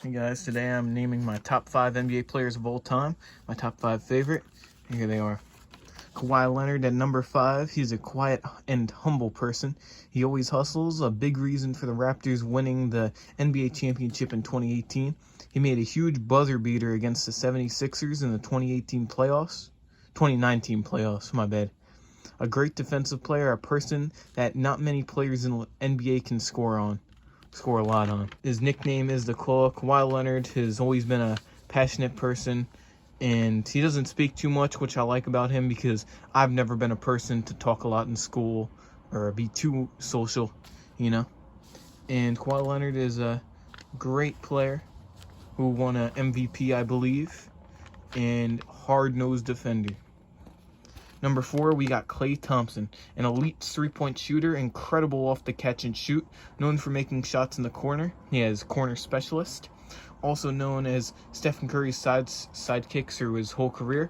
Hey guys, today I'm naming my top 5 NBA players of all time, my top 5 favorite. Here they are. Kawhi Leonard at number 5. He's a quiet and humble person. He always hustles, a big reason for the Raptors winning the NBA championship in 2018. He made a huge buzzer beater against the 76ers in the 2019 playoffs, my bad. A great defensive player, a person that not many players in the NBA can score a lot on. His nickname is the Claw. Kawhi Leonard has always been a passionate person, and he doesn't speak too much, which I like about him because I've never been a person to talk a lot in school or be too social, And Kawhi Leonard is a great player who won an MVP, I believe, and hard-nosed defender. Number 4, we got Klay Thompson, an elite three-point shooter, incredible off the catch and shoot, known for making shots in the corner. He is corner specialist, also known as Stephen Curry's sidekick through his whole career.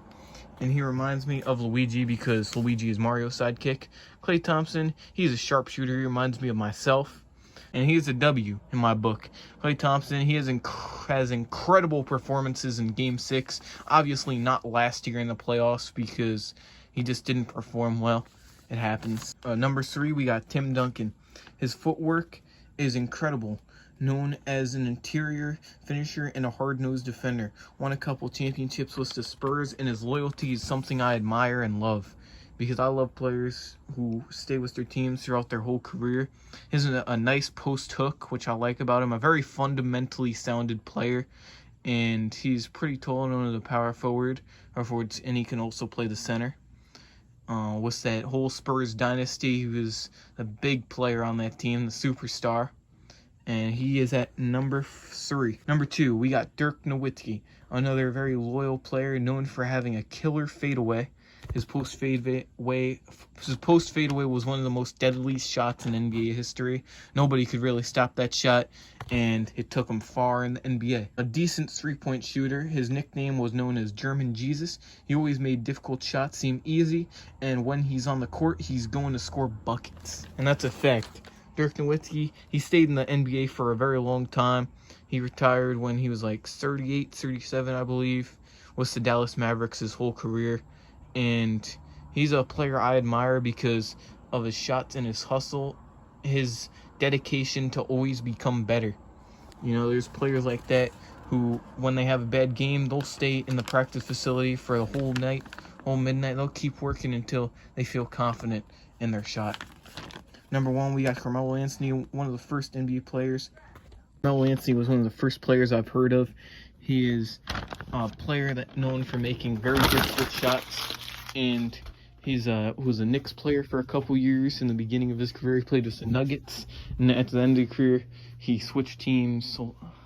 And he reminds me of Luigi because Luigi is Mario's sidekick. Klay Thompson, he's a sharpshooter. He reminds me of myself. And he is a W in my book. Klay Thompson, he has incredible performances in Game 6. Obviously not last year in the playoffs because he just didn't perform well. It happens. Number 3, we got Tim Duncan. His footwork is incredible. Known as an interior finisher and a hard-nosed defender. Won a couple championships with the Spurs, and his loyalty is something I admire and love. Because I love players who stay with their teams throughout their whole career. He's a nice post hook, which I like about him. A very fundamentally sounded player. And he's pretty tall, known as a power forward. And he can also play the center. With that whole Spurs dynasty, he was a big player on that team, the superstar. And he is at number 3. Number 2, we got Dirk Nowitzki, another very loyal player known for having a killer fadeaway. His post fadeaway was one of the most deadly shots in NBA history. Nobody could really stop that shot, and it took him far in the NBA. A decent three-point shooter. His nickname was known as German Jesus. He always made difficult shots seem easy, and when he's on the court, he's going to score buckets. And that's a fact. Dirk Nowitzki, he stayed in the NBA for a very long time. He retired when he was like 38, 37, I believe. Was the Dallas Mavericks his whole career. And he's a player I admire because of his shots and his hustle, his dedication to always become better. There's players like that who, when they have a bad game, they'll stay in the practice facility for the whole night, whole midnight. They'll keep working until they feel confident in their shot. Number 1, we got Carmelo Anthony, one of the first NBA players. Carmelo Anthony was one of the first players I've heard of. He is a player that's known for making very difficult shots, and he's was a Knicks player for a couple years. In the beginning of his career, he played with the Nuggets, and at the end of his career, he switched teams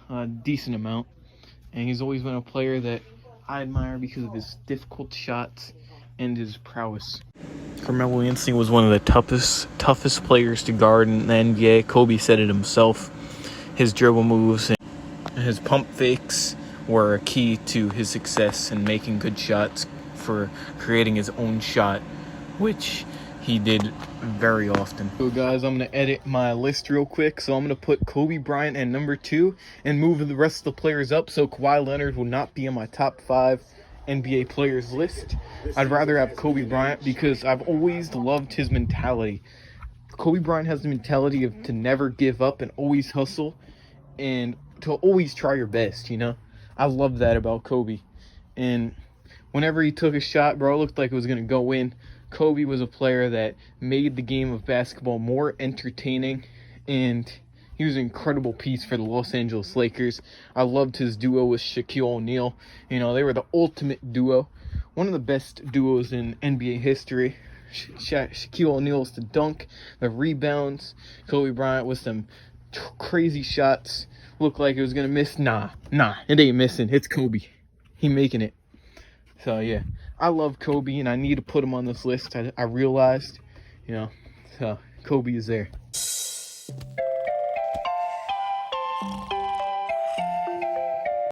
a decent amount. And he's always been a player that I admire because of his difficult shots and his prowess. Carmelo Anthony was one of the toughest players to guard in the NBA. Kobe said it himself. His dribble moves and his pump fakes were a key to his success in making good shots, for creating his own shot, which he did very often. So guys, I'm going to edit my list real quick. So I'm going to put Kobe Bryant at number 2 and move the rest of the players up. So Kawhi Leonard will not be on my top 5 NBA players list. I'd rather have Kobe Bryant because I've always loved his mentality. Kobe Bryant has the mentality to never give up and always hustle and to always try your best, I love that about Kobe. And whenever he took a shot, bro, it looked like it was going to go in. Kobe was a player that made the game of basketball more entertaining, and he was an incredible piece for the Los Angeles Lakers. I loved his duo with Shaquille O'Neal. They were the ultimate duo. One of the best duos in NBA history. Shaquille O'Neal was the dunk, the rebounds. Kobe Bryant with some crazy shots. Looked like it was going to miss. Nah, it ain't missing. It's Kobe. He making it. So, yeah. I love Kobe, and I need to put him on this list. I realized, so Kobe is there.